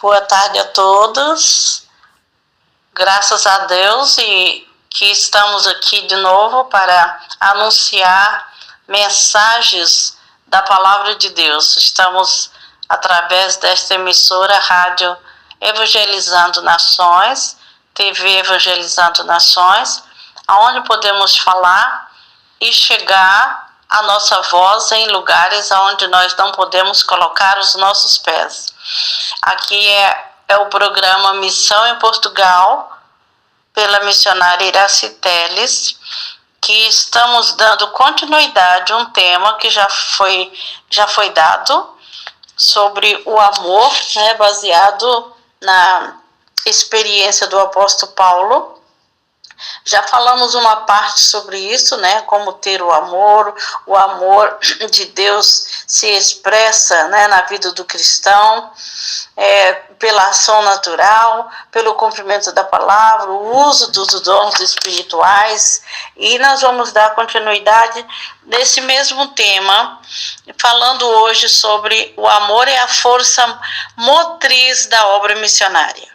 Boa tarde a todos. Graças a Deus e que estamos aqui de novo para anunciar mensagens da Palavra de Deus. Estamos através desta emissora Rádio Evangelizando Nações, TV Evangelizando Nações, onde podemos falar e chegar a nossa voz em lugares onde nós não podemos colocar os nossos pés. Aqui é o programa Missão em Portugal, pela missionária Iraci Teles, que estamos dando continuidade a um tema que já foi dado sobre o amor, né, baseado na experiência do apóstolo Paulo. Já falamos uma parte sobre isso, né? Como ter o amor de Deus se expressa, né, na vida do cristão, pela ação natural, pelo cumprimento da palavra, o uso dos dons espirituais. E nós vamos dar continuidade nesse mesmo tema, falando hoje sobre o amor é a força motriz da obra missionária.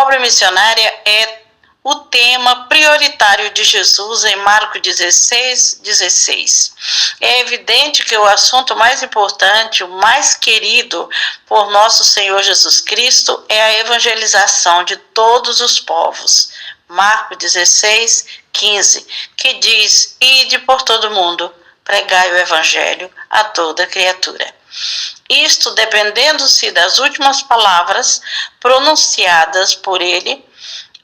obra missionária é o tema prioritário de Jesus em Marcos 16. É evidente que o assunto mais importante, o mais querido por nosso Senhor Jesus Cristo é a evangelização de todos os povos. Marcos 16:15, que diz: Ide por todo mundo, pregai o evangelho a toda criatura. Isto dependendo-se das últimas palavras pronunciadas por ele,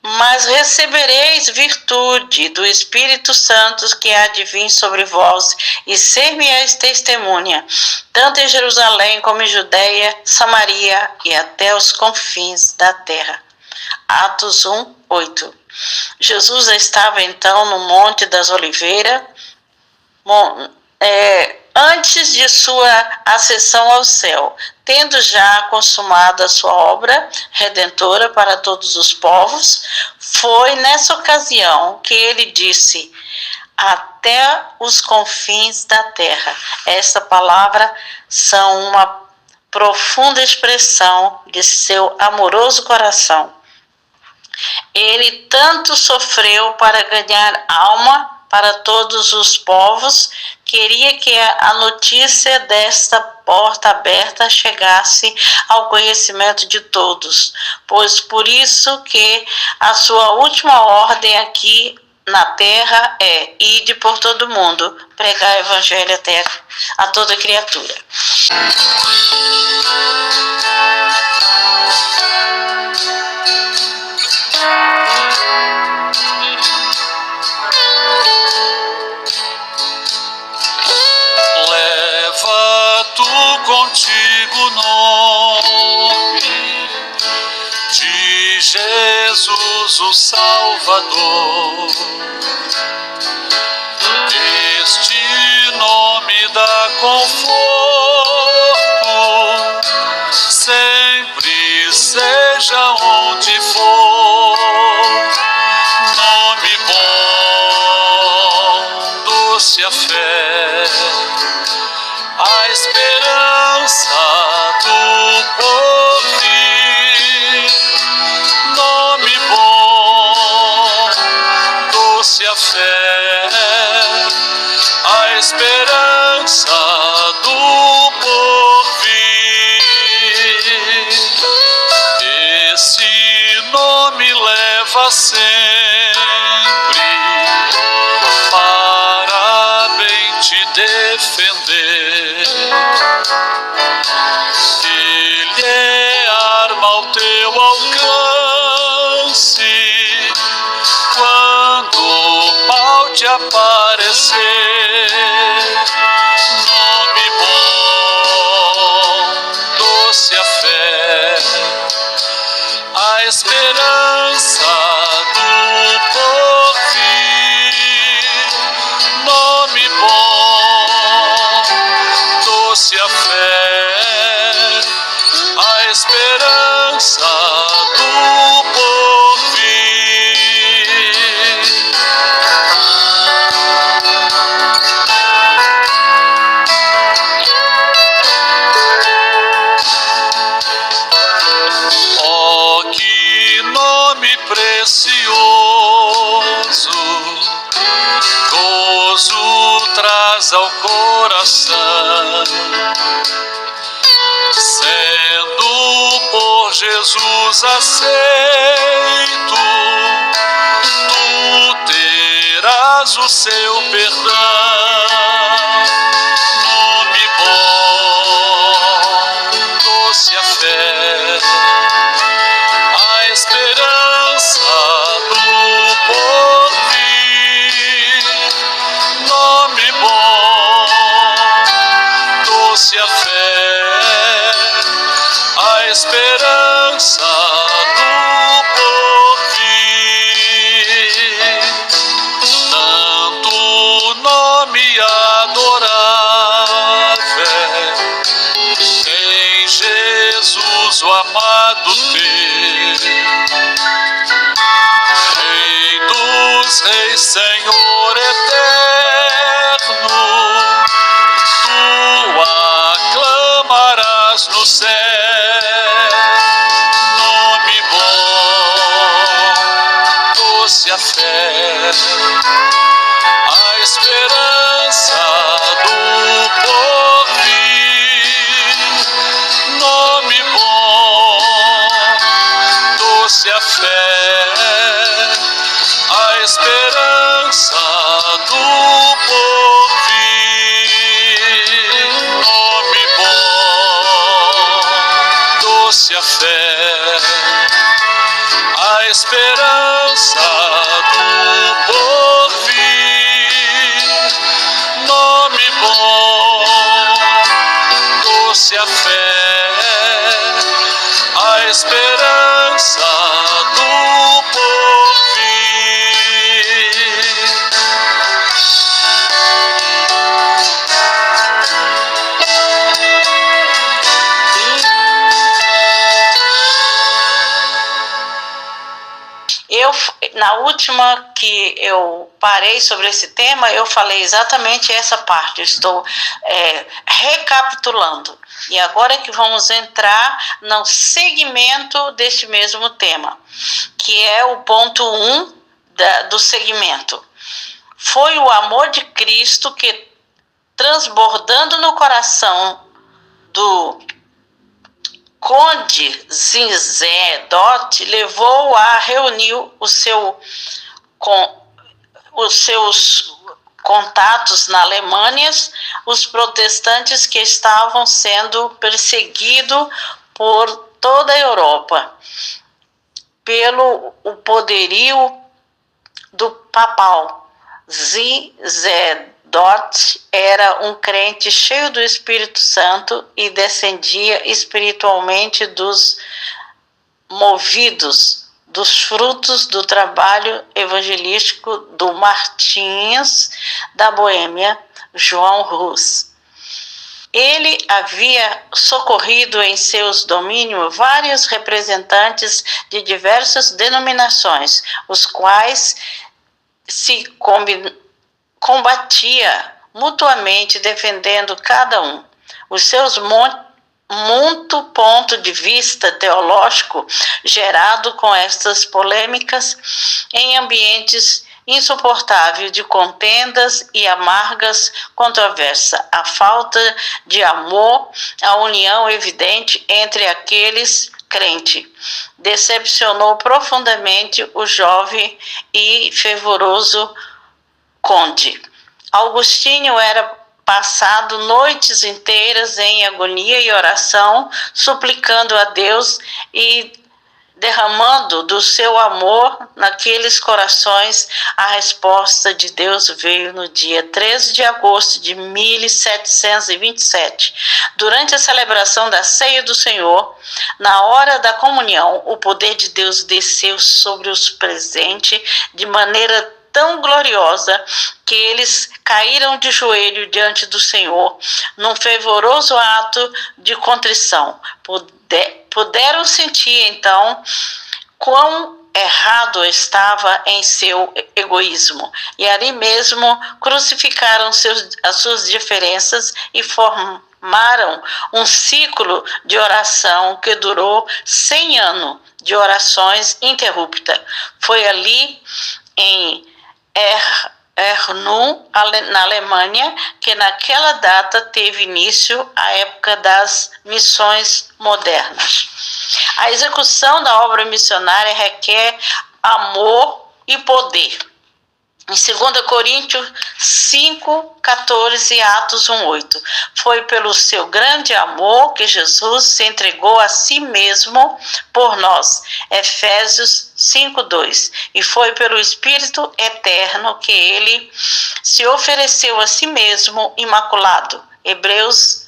mas recebereis virtude do Espírito Santo que há de vir sobre vós, e ser-me-eis testemunha, tanto em Jerusalém como em Judeia, Samaria e até os confins da terra. Atos 1:8. Jesus estava então no Monte das Oliveiras, antes de sua ascensão ao céu, tendo já consumado a sua obra redentora para todos os povos. Foi nessa ocasião que ele disse: até os confins da terra. Esta palavra são uma profunda expressão de seu amoroso coração. Ele tanto sofreu para ganhar alma para todos os povos, queria que a notícia desta porta aberta chegasse ao conhecimento de todos, pois por isso que a sua última ordem aqui na terra é: ide por todo mundo, pregar o evangelho a toda criatura. Leva tu contigo o nome de Jesus, o Salvador. Este nome dá conforto, sempre, seja onde for. Nome bom, doce a fé, a esperança do porvir. Nome bom, doce a fé, a esperança do porvir. Esse nome leva sempre para bem te defender. Ele é arma ao teu alcance quando o mal te aparecer. Nome bom, doce a fé, a esperança do porvir. Nome bom, doce a fé, a esperança do porvir. Oh, que nome precioso, gozo traz ao coração. Sendo por Jesus aceito, tu terás o seu perdão. Nome bom, doce a fé, a esperança do porvir. Nome bom, doce a fé, a esperança do porvir. Tanto nome adorável em Jesus, o amado teu, Rei dos reis, Senhor eterno, tu aclamarás no céu. Nome bom, doce a fé, a esperança do porvir. Nome bom, doce a fé, a esperança do porvir. Na última que eu parei sobre esse tema, eu falei exatamente essa parte. Eu estou recapitulando. E agora que vamos entrar no segmento deste mesmo tema, que é o ponto 1 do segmento. Foi o amor de Cristo que, transbordando no coração do Conde Zinzé Dot, levou a reunir os seus contatos na Alemanha, os protestantes que estavam sendo perseguidos por toda a Europa, pelo o poderio do papal. Zinzé Dot era um crente cheio do Espírito Santo e descendia espiritualmente dos movidos dos frutos do trabalho evangelístico do Martins da Boêmia, João Rus. Ele havia socorrido em seus domínios vários representantes de diversas denominações, os quais se combatia mutuamente, defendendo cada um os seus muito ponto de vista teológico gerado com estas polêmicas em ambientes insuportáveis de contendas e amargas controvérsias, a falta de amor, a união evidente entre aqueles crentes decepcionou profundamente o jovem e fervoroso conde. Augustinho era passado noites inteiras em agonia e oração, suplicando a Deus e derramando do seu amor naqueles corações. A resposta de Deus veio no dia 13 de agosto de 1727. Durante a celebração da Ceia do Senhor, na hora da comunhão, o poder de Deus desceu sobre os presentes de maneira tão gloriosa que eles caíram de joelho diante do Senhor num fervoroso ato de contrição. Puderam sentir então quão errado estava em seu egoísmo, e ali mesmo crucificaram as suas diferenças e formaram um ciclo de oração que durou 100 anos de orações interruptas. Foi ali em Ernu, na Alemanha, que naquela data teve início a época das missões modernas. A execução da obra missionária requer amor e poder. Em 2 Coríntios 5, 14 e Atos 1, 8. Foi pelo seu grande amor que Jesus se entregou a si mesmo por nós. Efésios 5, 2. E foi pelo Espírito eterno que ele se ofereceu a si mesmo imaculado. Hebreus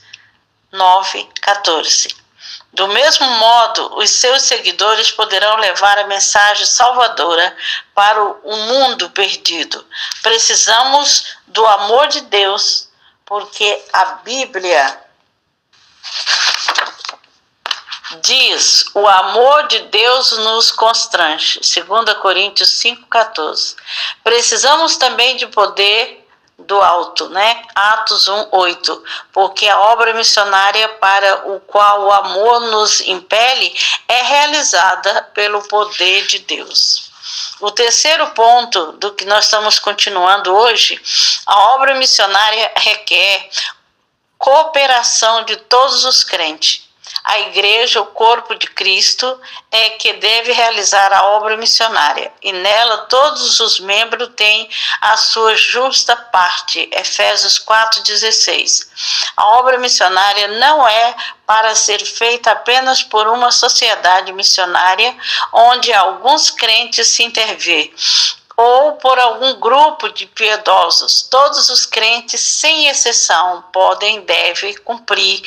9, 14. Do mesmo modo, os seus seguidores poderão levar a mensagem salvadora para o mundo perdido. Precisamos do amor de Deus, porque a Bíblia diz: o amor de Deus nos constrange. 2 Coríntios 5,14. Precisamos também de poder do alto, Atos 1, 8, porque a obra missionária para o qual o amor nos impele é realizada pelo poder de Deus. O terceiro ponto do que nós estamos continuando hoje, a obra missionária requer cooperação de todos os crentes. A igreja, o corpo de Cristo, é que deve realizar a obra missionária, e nela todos os membros têm a sua justa parte. Efésios 4,16. A obra missionária não é para ser feita apenas por uma sociedade missionária, onde alguns crentes se intervêm, ou por algum grupo de piedosos. Todos os crentes, sem exceção, podem e devem cumprir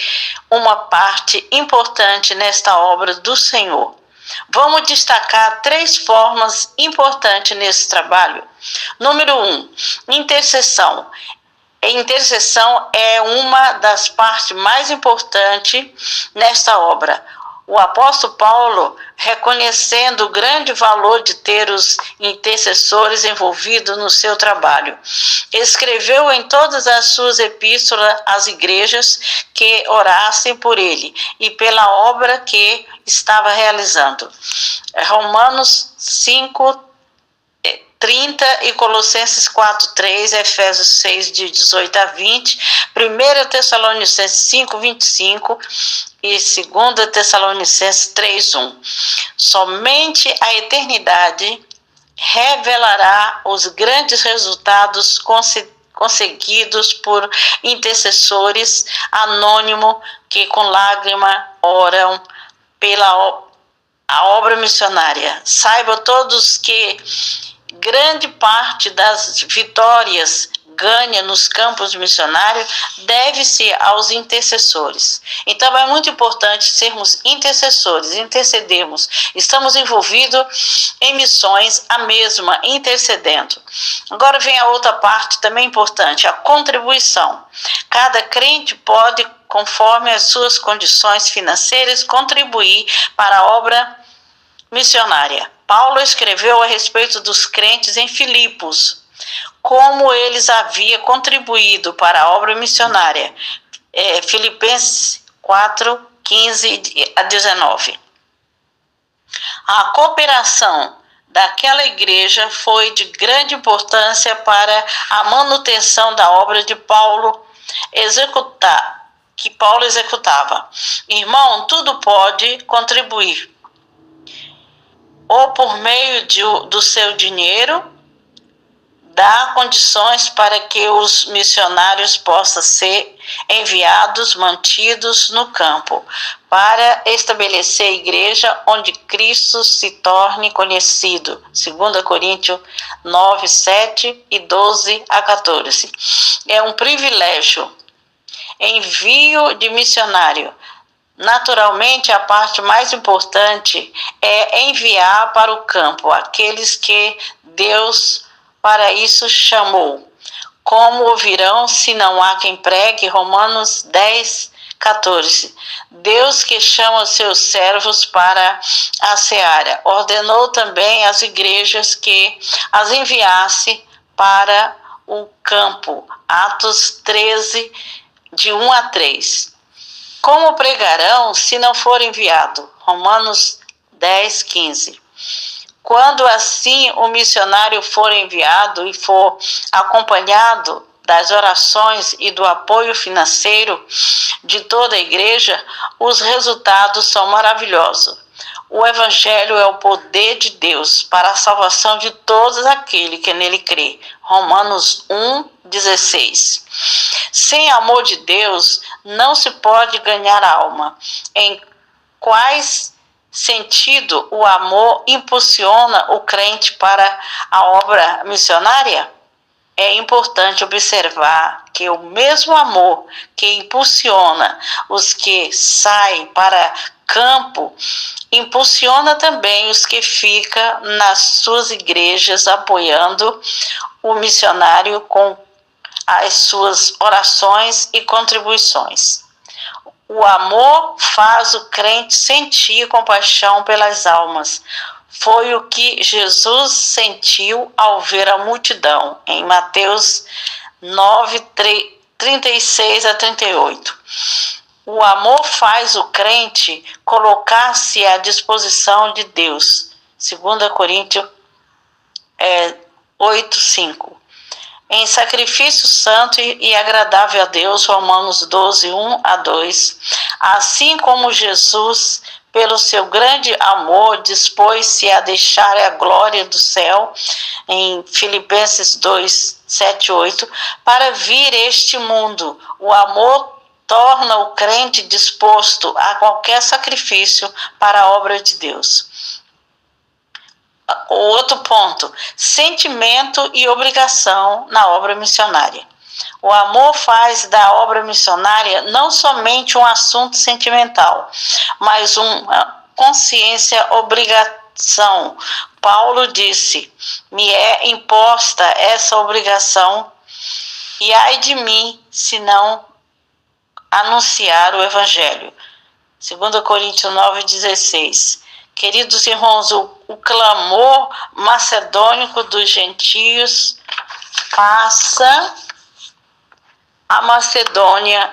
uma parte importante nesta obra do Senhor. Vamos destacar 3 formas importantes nesse trabalho. Número 1, intercessão. A intercessão é uma das partes mais importantes nesta obra. O apóstolo Paulo, reconhecendo o grande valor de ter os intercessores envolvidos no seu trabalho, escreveu em todas as suas epístolas às igrejas que orassem por ele e pela obra que estava realizando. Romanos 5:30 e Colossenses 4:3, Efésios 6, de 18 a 20, 1 Tessalonicenses 5:25 e 2 Tessalonicenses 3:1. Somente a eternidade revelará os grandes resultados conseguidos por intercessores anônimos que com lágrima oram pela a obra missionária. Saibam todos que grande parte das vitórias ganha nos campos missionários deve-se aos intercessores. Então é muito importante sermos intercessores, intercedermos. Estamos envolvidos em missões, a mesma, intercedendo. Agora vem a outra parte também importante, a contribuição. Cada crente pode, conforme as suas condições financeiras, contribuir para a obra missionária. Paulo escreveu a respeito dos crentes em Filipos, como eles haviam contribuído para a obra missionária. Filipenses 4:15 a 19. A cooperação daquela igreja foi de grande importância para a manutenção da obra de Paulo que Paulo executava. Irmão, tudo pode contribuir, ou por meio do seu dinheiro, dá condições para que os missionários possam ser enviados, mantidos no campo, para estabelecer a igreja onde Cristo se torne conhecido. 2 Coríntios 9, 7 e 12 a 14. É um privilégio. Envio de missionário. Naturalmente, a parte mais importante é enviar para o campo aqueles que Deus para isso chamou. Como ouvirão se não há quem pregue? Romanos 10, 14. Deus que chama os seus servos para a seara. Ordenou também às igrejas que as enviasse para o campo. Atos 13, de 1 a 3. Como pregarão se não for enviado? Romanos 10, 15. Quando assim o missionário for enviado e for acompanhado das orações e do apoio financeiro de toda a igreja, os resultados são maravilhosos. O Evangelho é o poder de Deus para a salvação de todos aqueles que nele crê. Romanos 1, 16. Sem amor de Deus, não se pode ganhar alma. Em quais sentido o amor impulsiona o crente para a obra missionária? É importante observar que o mesmo amor que impulsiona os que saem para campo, impulsiona também os que ficam nas suas igrejas apoiando o missionário com as suas orações e contribuições. O amor faz o crente sentir compaixão pelas almas. Foi o que Jesus sentiu ao ver a multidão, em Mateus 9, 36 a 38. O amor faz o crente colocar-se à disposição de Deus. 2 Coríntios 8, 5. em sacrifício santo e agradável a Deus, Romanos 12, 1-2. Assim como Jesus, pelo seu grande amor, dispôs-se a deixar a glória do céu, em Filipenses 2, 7-8, para vir este mundo. O amor torna o crente disposto a qualquer sacrifício para a obra de Deus. O outro ponto, sentimento e obrigação na obra missionária. O amor faz da obra missionária não somente um assunto sentimental, mas uma consciência obrigação. Paulo disse: me é imposta essa obrigação, e ai de mim se não anunciar o Evangelho. 2 Coríntios 9,16. Queridos irmãos, o clamor macedônico dos gentios passa a Macedônia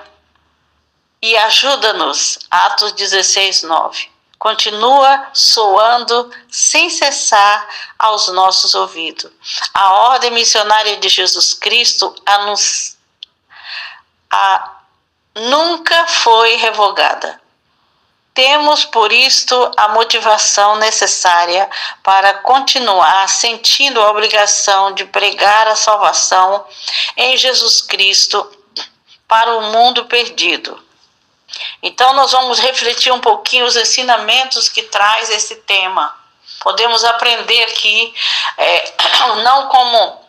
e ajuda-nos. Atos 16, 9. Continua soando sem cessar aos nossos ouvidos. A ordem missionária de Jesus Cristo nunca foi revogada. Temos, por isto, a motivação necessária para continuar sentindo a obrigação de pregar a salvação em Jesus Cristo para o mundo perdido. Então, nós vamos refletir um pouquinho os ensinamentos que traz esse tema. Podemos aprender aqui, não como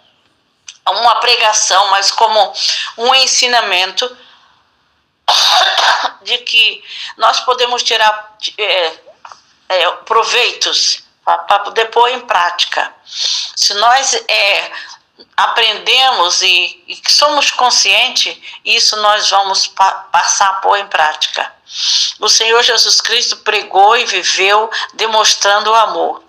uma pregação, mas como um ensinamento de que nós podemos tirar proveitos para poder pôr em prática. Se nós aprendemos e somos conscientes, isso nós vamos passar a pôr em prática. O Senhor Jesus Cristo pregou e viveu demonstrando o amor.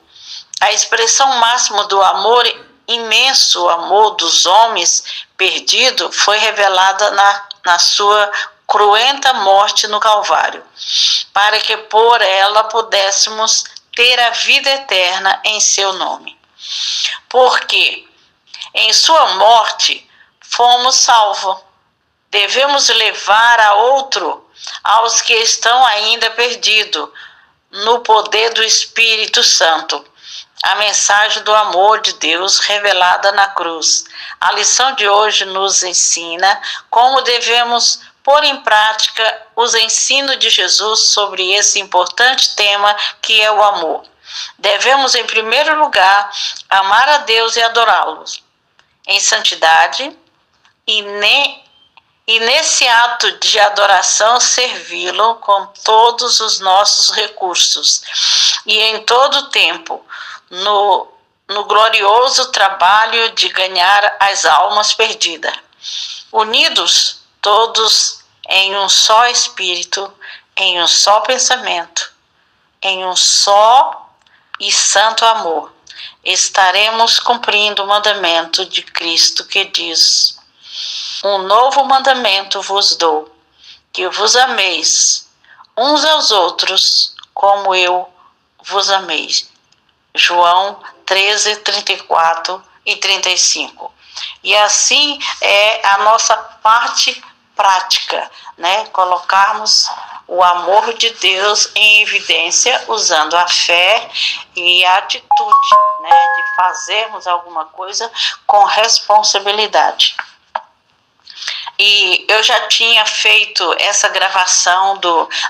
A expressão máxima do amor, imenso amor dos homens perdidos, foi revelada na sua cruenta morte no Calvário, para que por ela pudéssemos ter a vida eterna em seu nome. Porque em sua morte fomos salvos. Devemos levar a outro, aos que estão ainda perdidos, no poder do Espírito Santo, a mensagem do amor de Deus revelada na cruz. A lição de hoje nos ensina como devemos pôr em prática os ensinos de Jesus sobre esse importante tema que é o amor. Devemos, em primeiro lugar, amar a Deus e adorá-los em santidade e nesse ato de adoração servi-lo com todos os nossos recursos e em todo o tempo, no glorioso trabalho de ganhar as almas perdidas. Unidos todos em um só espírito, em um só pensamento, em um só e santo amor, estaremos cumprindo o mandamento de Cristo que diz: um novo mandamento vos dou, que vos ameis uns aos outros como eu vos amei. João 13, 34 e 35. E assim é a nossa parte prática, né? Colocarmos o amor de Deus em evidência, usando a fé e a atitude, né? De fazermos alguma coisa com responsabilidade. E eu já tinha feito essa gravação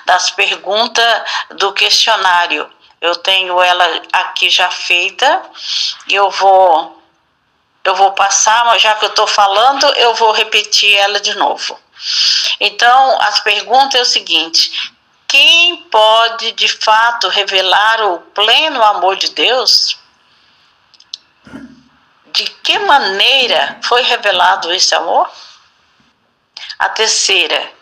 das perguntas do questionário. Eu tenho ela aqui já feita e eu vou passar, mas já que eu estou falando, eu vou repetir ela de novo. Então, as perguntas é o seguinte: quem pode de fato revelar o pleno amor de Deus? De que maneira foi revelado esse amor? A terceira: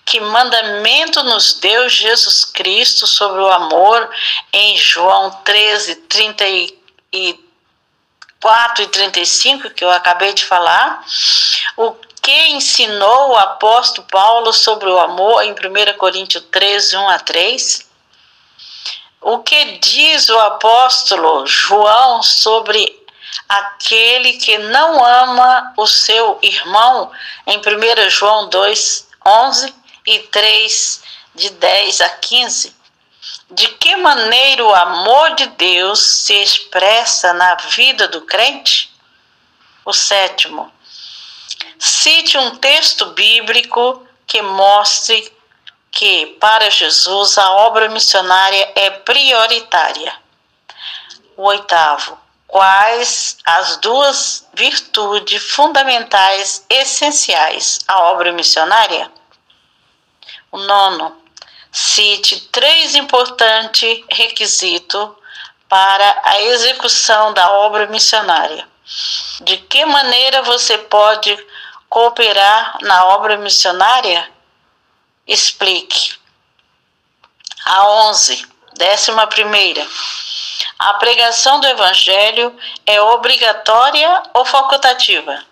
que mandamento nos deu Jesus Cristo sobre o amor em João 13, 34 e 35, que eu acabei de falar? O que ensinou o apóstolo Paulo sobre o amor em 1 Coríntios 13, 1-3? O que diz o apóstolo João sobre aquele que não ama o seu irmão, em 1 João 2, 11 e 3, de 10 a 15, de que maneira o amor de Deus se expressa na vida do crente? O sétimo, cite um texto bíblico que mostre que, para Jesus, a obra missionária é prioritária. O oitavo, quais as duas virtudes fundamentais essenciais à obra missionária? O nono, cite 3 importantes requisitos para a execução da obra missionária. De que maneira você pode cooperar na obra missionária? Explique. A 11, 11ª. A pregação do Evangelho é obrigatória ou facultativa?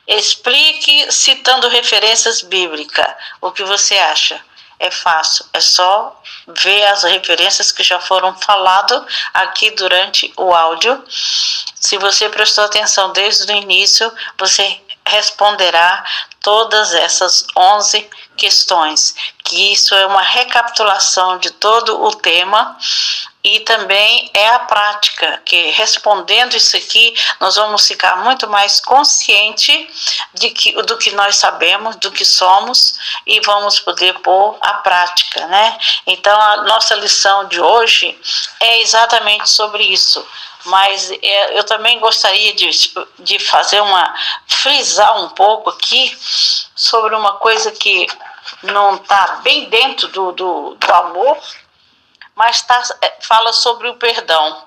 Explique citando referências bíblicas. O que você acha? É fácil, é só ver as referências que já foram faladas aqui durante o áudio. Se você prestou atenção desde o início, você responderá todas essas 11 questões, que isso é uma recapitulação de todo o tema e também é a prática, que respondendo isso aqui, nós vamos ficar muito mais consciente do que nós sabemos, do que somos, e vamos poder pôr a prática, né? Então, a nossa lição de hoje é exatamente sobre isso. Mas eu também gostaria de frisar um pouco aqui sobre uma coisa que não está bem dentro do amor, mas fala sobre o perdão.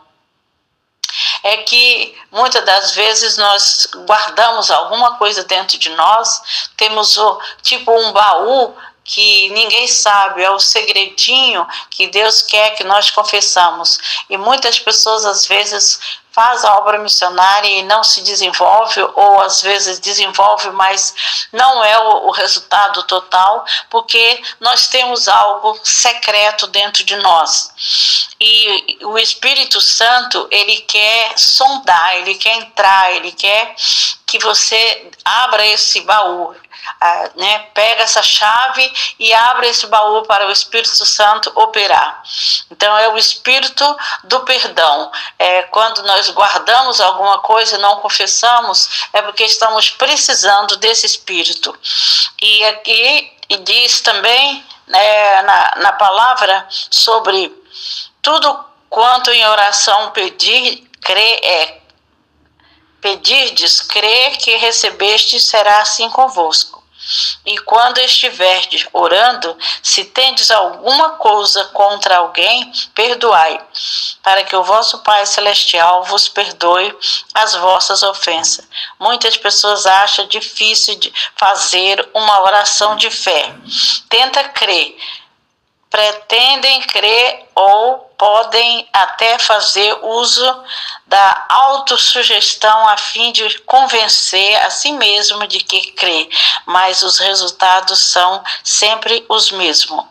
É que muitas das vezes nós guardamos alguma coisa dentro de nós, temos tipo um baú que ninguém sabe, é o segredinho que Deus quer que nós confessamos. E muitas pessoas às vezes faz a obra missionária e não se desenvolve, ou às vezes desenvolve, mas não é o resultado total, porque nós temos algo secreto dentro de nós. E o Espírito Santo, ele quer sondar, ele quer entrar, ele quer que você abra esse baú. Pega essa chave e abre esse baú para o Espírito Santo operar. Então é o Espírito do perdão. Quando nós guardamos alguma coisa e não confessamos, é porque estamos precisando desse Espírito. E aqui diz também, na palavra, sobre tudo quanto em oração pedirdes, crê que recebeste, será assim convosco. E quando estiverdes orando, se tendes alguma coisa contra alguém, perdoai, para que o vosso Pai Celestial vos perdoe as vossas ofensas. Muitas pessoas acham difícil de fazer uma oração de fé. Tenta crer, pretendem crer ou podem até fazer uso da autossugestão a fim de convencer a si mesmo de que crê, mas os resultados são sempre os mesmos.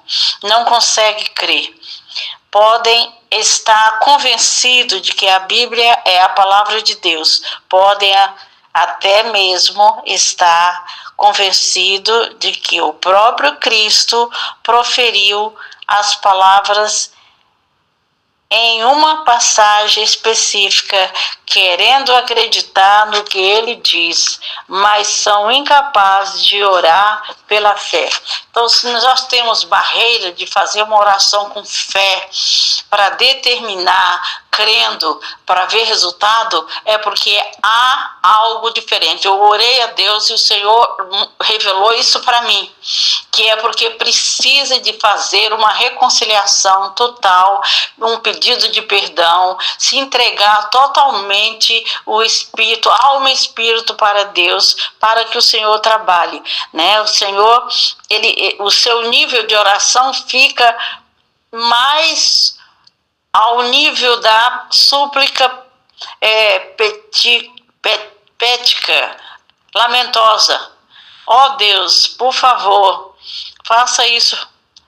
Não consegue crer. Podem estar convencidos de que a Bíblia é a palavra de Deus. Podem até mesmo estar convencido de que o próprio Cristo proferiu as palavras em uma passagem específica, querendo acreditar no que ele diz, mas são incapazes de orar pela fé. Então, se nós temos barreira de fazer uma oração com fé, para determinar, crendo, para ver resultado, é porque há algo diferente. Eu orei a Deus e o Senhor revelou isso para mim, que é porque precisa de fazer uma reconciliação total, um pedido de perdão, se entregar totalmente o espírito, alma e espírito para Deus, para que o Senhor trabalhe, né? O Senhor, o seu nível de oração fica mais ao nível da súplica pética, lamentosa. Ó Deus, por favor, faça isso,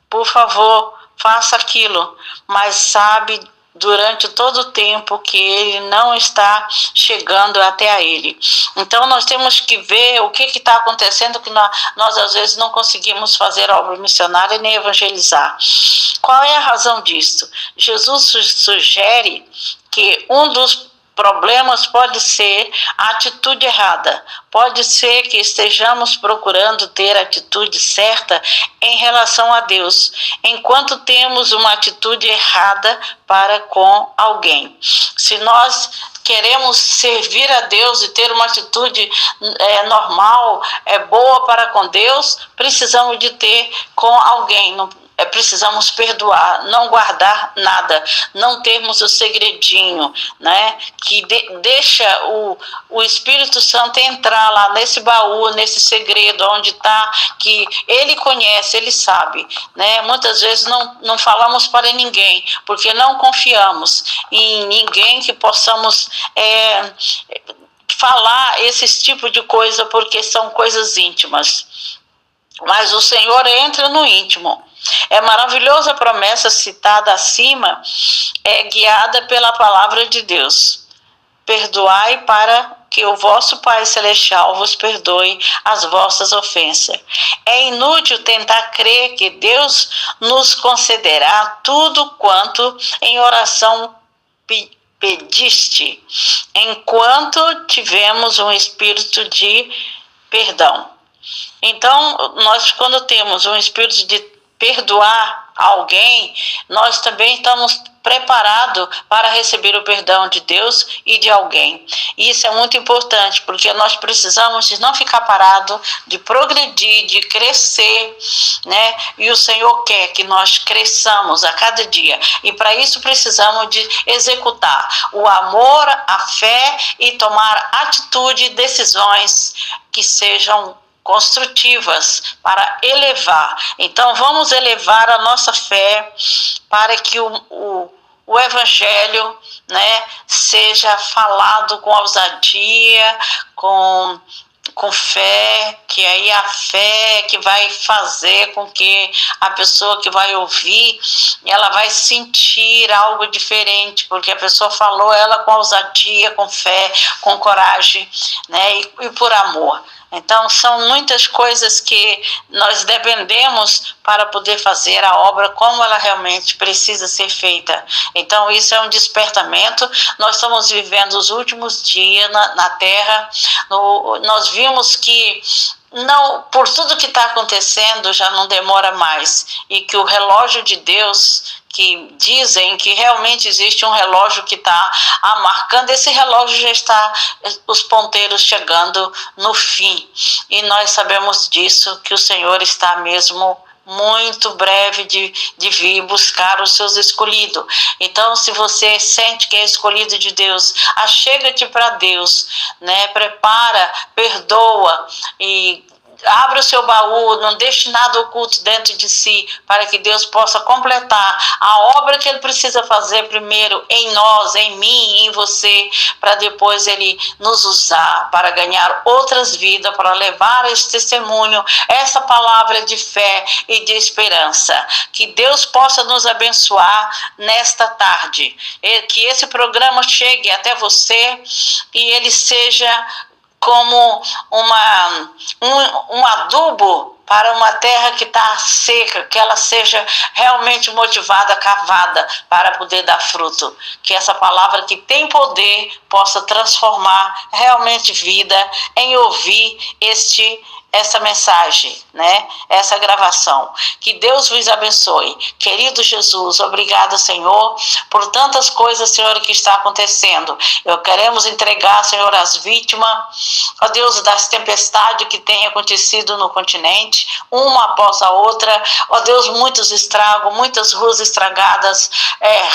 por favor, faça aquilo, mas sabe durante todo o tempo que ele não está chegando até a ele. Então nós temos que ver o que está acontecendo, que nós às vezes não conseguimos fazer obra missionária nem evangelizar. Qual é a razão disso? Jesus sugere que um dos problemas pode ser a atitude errada. Pode ser que estejamos procurando ter a atitude certa em relação a Deus, enquanto temos uma atitude errada para com alguém. Se nós queremos servir a Deus e ter uma atitude normal, boa para com Deus, precisamos de ter com alguém. Precisamos perdoar, não guardar nada, não termos o segredinho, né? Que deixa o Espírito Santo entrar lá nesse baú, nesse segredo, onde está, que Ele conhece, Ele sabe, né? Muitas vezes não falamos para ninguém, porque não confiamos em ninguém que possamos falar esse tipo de coisa, porque são coisas íntimas. Mas o Senhor entra no íntimo. É maravilhosa a promessa citada acima, guiada pela palavra de Deus. Perdoai para que o vosso Pai Celestial vos perdoe as vossas ofensas. É inútil tentar crer que Deus nos concederá tudo quanto em oração pediste, enquanto tivemos um espírito de perdão. Então, nós quando temos um espírito de perdoar alguém, nós também estamos preparados para receber o perdão de Deus e de alguém. E isso é muito importante, porque nós precisamos de não ficar parado, de progredir, de crescer, né? E o Senhor quer que nós cresçamos a cada dia. E para isso precisamos de executar o amor, a fé e tomar atitude e decisões que sejam construtivas para elevar. Então vamos elevar a nossa fé para que o Evangelho, né, seja falado com ousadia, com fé, que aí a fé que vai fazer com que a pessoa que vai ouvir, ela vai sentir algo diferente, porque a pessoa falou ela com ousadia, com fé, com coragem, né, e por amor. Então, são muitas coisas que nós dependemos para poder fazer a obra como ela realmente precisa ser feita. Então, isso é um despertamento. Nós estamos vivendo os últimos dias na Terra. Nós vimos que não, por tudo que está acontecendo, já não demora mais. E que o relógio de Deus, que dizem que realmente existe um relógio que está marcando, esse relógio já está, os ponteiros chegando no fim. E nós sabemos disso, que o Senhor está mesmo muito breve de vir buscar os seus escolhidos. Então, se você sente que é escolhido de Deus, achega-te para Deus, né? Prepara, perdoa e abra o seu baú, não deixe nada oculto dentro de si, para que Deus possa completar a obra que Ele precisa fazer primeiro em nós, em mim, em você, para depois Ele nos usar para ganhar outras vidas, para levar esse testemunho, essa palavra de fé e de esperança. Que Deus possa nos abençoar nesta tarde, que esse programa chegue até você e ele seja como um adubo para uma terra que está seca, que ela seja realmente motivada, cavada, para poder dar fruto. Que essa palavra que tem poder possa transformar realmente vida em ouvir essa mensagem, né? Essa gravação. Que Deus vos abençoe. Querido Jesus, obrigado, Senhor, por tantas coisas, Senhor, que está acontecendo. Queremos entregar, Senhor, as vítimas, ó Deus, das tempestades que têm acontecido no continente, uma após a outra. Ó Deus, muitos estragos, muitas ruas estragadas,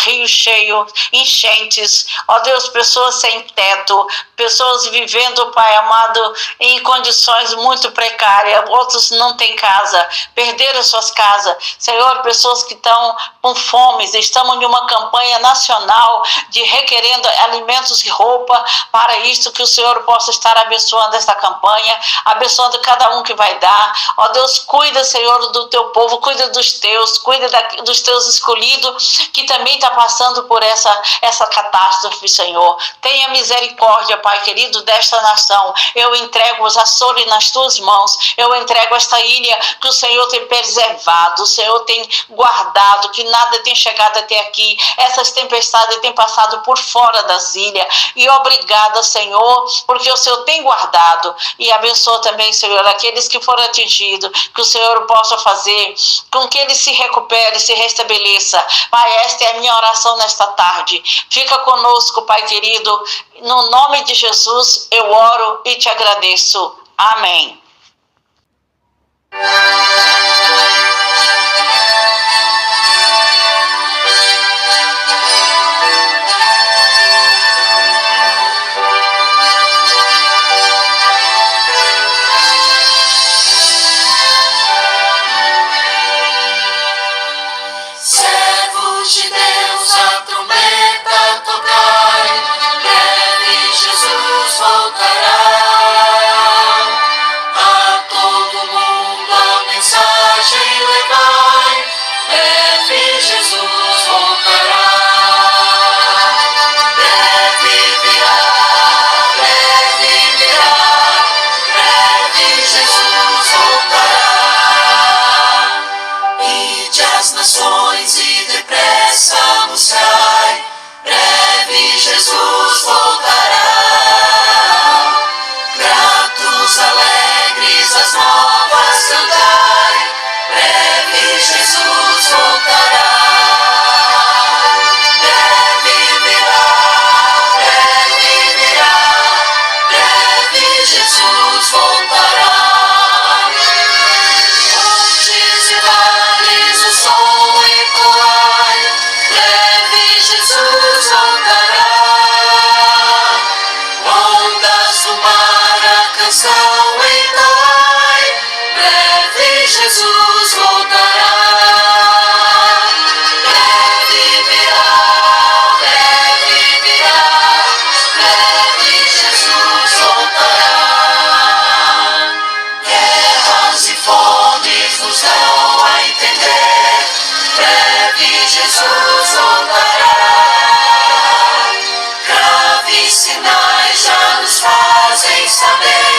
rios cheios, enchentes. Ó Deus, pessoas sem teto, pessoas vivendo, Pai amado, em condições muito precárias, precária, outros não têm casa, perderam suas casas. Senhor, pessoas que estão com fome, estamos em uma campanha nacional de requerendo alimentos e roupa para isto, que o Senhor possa estar abençoando esta campanha, abençoando cada um que vai dar. Ó Deus, cuida, Senhor, do teu povo, cuida dos teus, cuida dos teus escolhidos, que também está passando por essa catástrofe, Senhor. Tenha misericórdia, Pai querido, desta nação. Eu entrego os Açores nas tuas mãos, eu entrego esta ilha que o Senhor tem preservado, o Senhor tem guardado, que nada tem chegado até aqui. Essas tempestades têm passado por fora das ilhas, e obrigada, Senhor, porque o Senhor tem guardado. E abençoa também, Senhor, aqueles que foram atingidos, que o Senhor possa fazer com que eles se recuperem, se restabeleça. Pai, esta é a minha oração nesta tarde. Fica conosco, Pai querido, no nome de Jesus eu oro e te agradeço. Amém. Servos de Deus, a trombeta tocai, breve Jesus voltará. A todo mundo a mensagem levai, breve Jesus voltará. Breve virá, breve Jesus voltará. Ide às nações e depressa anunciai, breve Jesus voltará. Gratos, alegres, as novas cantai, breve Jesus voltará. Breve virá, breve Jesus voltará. Montes e vales, o som ecoai, breve Jesus voltará. Ondas do mar, a canção entoai, breve Jesus voltará. Breve virá, breve Jesus voltará. Guerras e fomes nos dão a entender, breve Jesus voltará. Graves sinais já nos fazem saber,